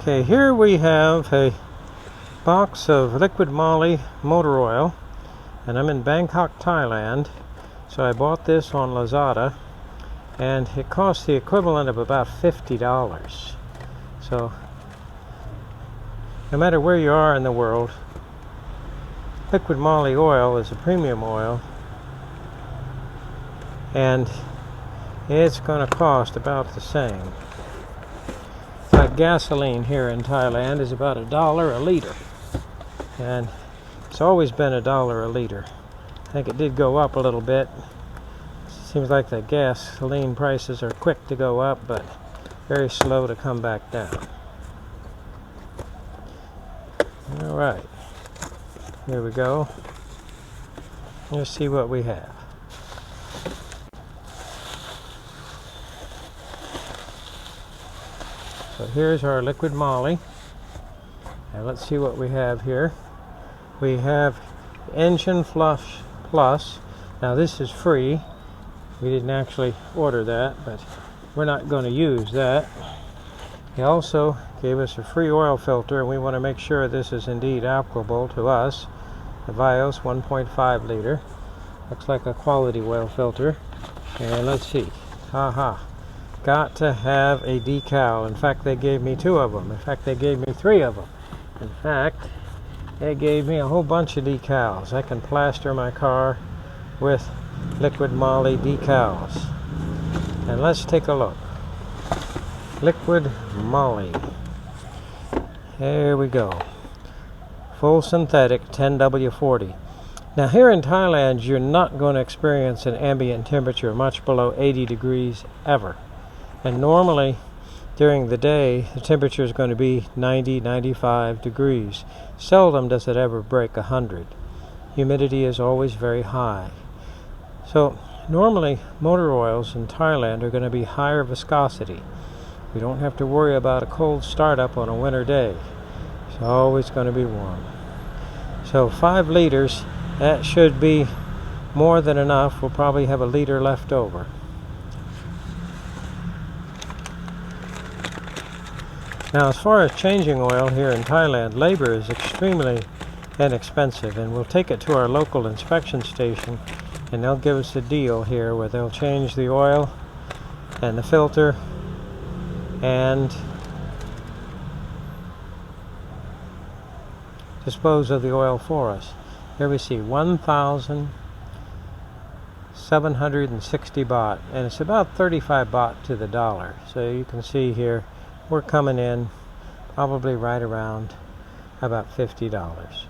Okay, here we have a box of liquid Moly motor oil, and I'm in Bangkok, Thailand. So I bought this on Lazada, and it cost the equivalent of about $50. So no matter where you are in the world, liquid Moly oil is a premium oil, and it's going to cost about the same. Like gasoline here in Thailand is about $1 a liter, and it's always been $1 a liter. I think it did go up a little bit. Seems like the gasoline prices are quick to go up, but very slow to come back down. Alright, here we go. Let's see what we have. So here's our liquid Moly. Now let's see what we have here. We have Engine Flush Plus. Now this is free. We didn't actually order that, but we're not going to use that. He also gave us a free oil filter, and we want to make sure this is indeed applicable to us. The Vios 1.5 liter. Looks like a quality oil filter. And let's see. Haha. Got to have a decal. In fact, they gave me 2 of them. In fact, they gave me 3 of them. In fact, they gave me a whole bunch of decals. I can plaster my car with liquid Moly decals. And let's take a look. Liquid Moly. There we go. Full synthetic 10W40. Now here in Thailand, you're not going to experience an ambient temperature much below 80 degrees ever. And normally during the day the temperature is going to be 90-95 degrees. Seldom does it ever break 100. Humidity is always very high. So normally motor oils in Thailand are going to be higher viscosity. We don't have to worry about a cold startup on a winter day. It's always going to be warm. So 5 liters, that should be more than enough. We'll probably have a liter left over. Now, as far as changing oil here in Thailand, labor is extremely inexpensive, and we'll take it to our local inspection station, and they'll give us a deal here where they'll change the oil and the filter and dispose of the oil for us. Here we see 1,760 baht, and it's about 35 baht to the dollar. So you can see here we're coming in probably right around about $50.